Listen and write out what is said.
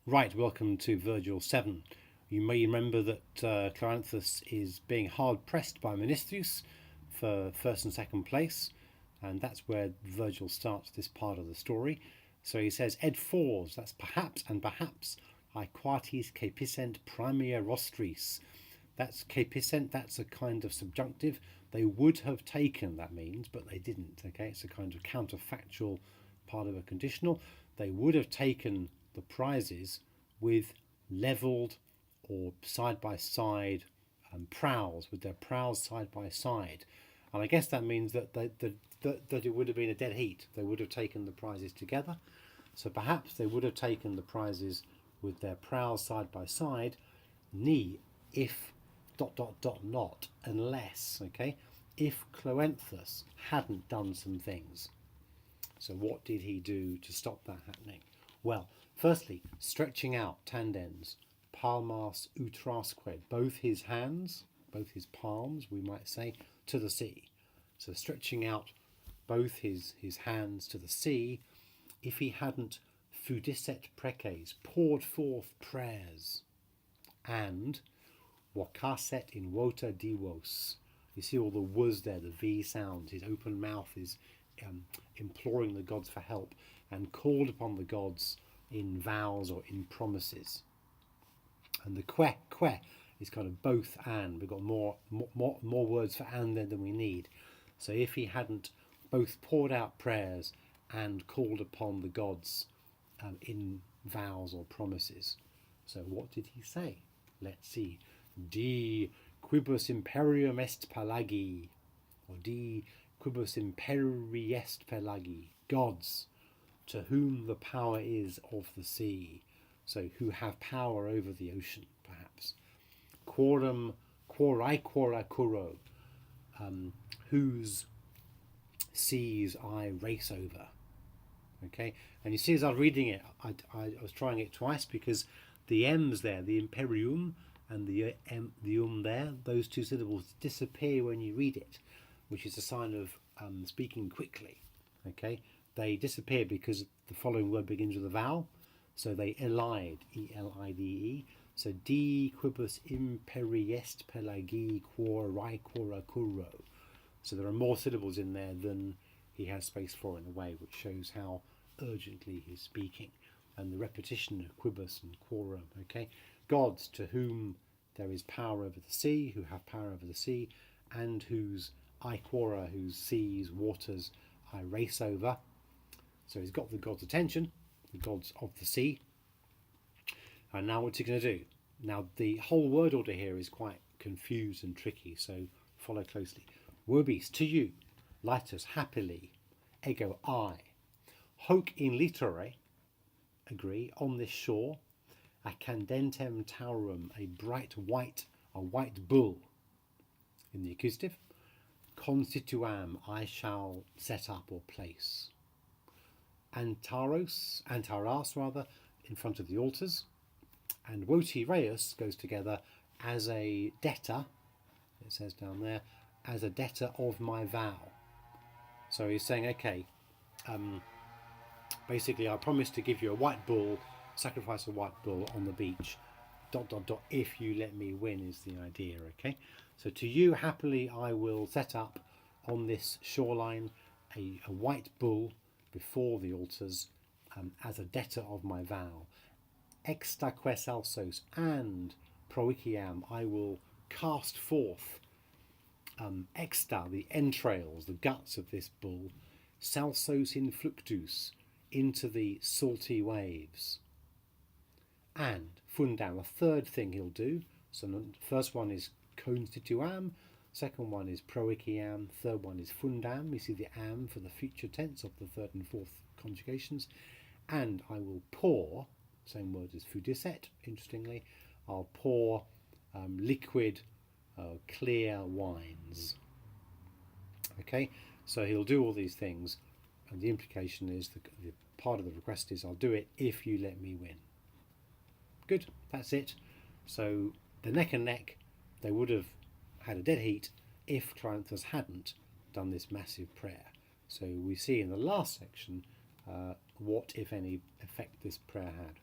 Right, welcome to Virgil 7. You may remember that Cloanthus is being hard pressed by Menestheus for first and second place, and that's where Virgil starts this part of the story. So he says, Ed fours, that's perhaps and perhaps, aequatis capiscent primia rostris. That's capiscent, that's a kind of subjunctive. They would have taken, that means, but they didn't. Okay, it's a kind of counterfactual part of a conditional. They would have taken the prizes with levelled or side by side prows, with their prows side by side. And I guess that means that it would have been a dead heat. They would have taken the prizes together. So perhaps they would have taken the prizes with their prows side by side, ni, if not, unless, okay, if Cloanthus hadn't done some things. So what did he do to stop that happening? Well, firstly, stretching out tandens, palmas utrasque, both his hands, both his palms, we might say, to the sea. So stretching out both his hands to the sea, if he hadn't fudisset preces, poured forth prayers, and vocaset in vota divos. You see all the was there, the V sounds. His open mouth is imploring the gods for help and called upon the gods in vows or in promises. And the que is kind of both and. We've got more words for and than we need. So if he hadn't both poured out prayers and called upon the gods in vows or promises. So what did he say? Let's see. Di quibus imperium est pelagi, or di quibus imperi est pelagi, gods, to whom the power is of the sea, so who have power over the ocean, perhaps. Quorum, quorai quora curo, whose seas I race over. Okay, and you see as I was reading it, I was trying it twice because the M's there, the imperium and the there, those two syllables disappear when you read it, which is a sign of speaking quickly. Okay, they disappear because the following word begins with a vowel, so they elide, E-L-I-D-E. So di quibus imperi est pelagi quorai quora curo. So there are more syllables in there than he has space for in a way, which shows how urgently he's speaking. And the repetition of quibus and quorum, okay? Gods to whom there is power over the sea, who have power over the sea, and whose quora, whose seas, waters I race over. So he's got the gods' attention, the gods of the sea. And now what's he going to do? Now the whole word order here is quite confused and tricky, so follow closely. Vobis, to you, litus, happily, ego, I, hoc in litere, agree, on this shore, a candentem taurum, a white bull, in the accusative, constituam, I shall set up or place, antaras rather, in front of the altars, and voti reus goes together as a debtor, it says down there, as a debtor of my vow. So he's saying, okay, basically I promise to give you a white bull, sacrifice a white bull on the beach, ... if you let me win is the idea, okay? So to you happily I will set up on this shoreline a white bull before the altars as a debtor of my vow. Extaque salsos, and proiciam I will cast forth exta, the entrails, the guts of this bull, salsos in fluctus, into the salty waves. And fundam, a third thing he'll do. So the first one is constituam, second one is proiciam, third one is fundam. You see the am for the future tense of the third and fourth conjugations. And I will pour, same word as fudisset, interestingly, I'll pour liquid, clear wines. Okay, so he'll do all these things, and the implication is the part of the request is I'll do it if you let me win. Good, that's it. So the neck and neck, they would have had a dead heat if Cloanthus hadn't done this massive prayer. So we see in the last section what, if any, effect this prayer had.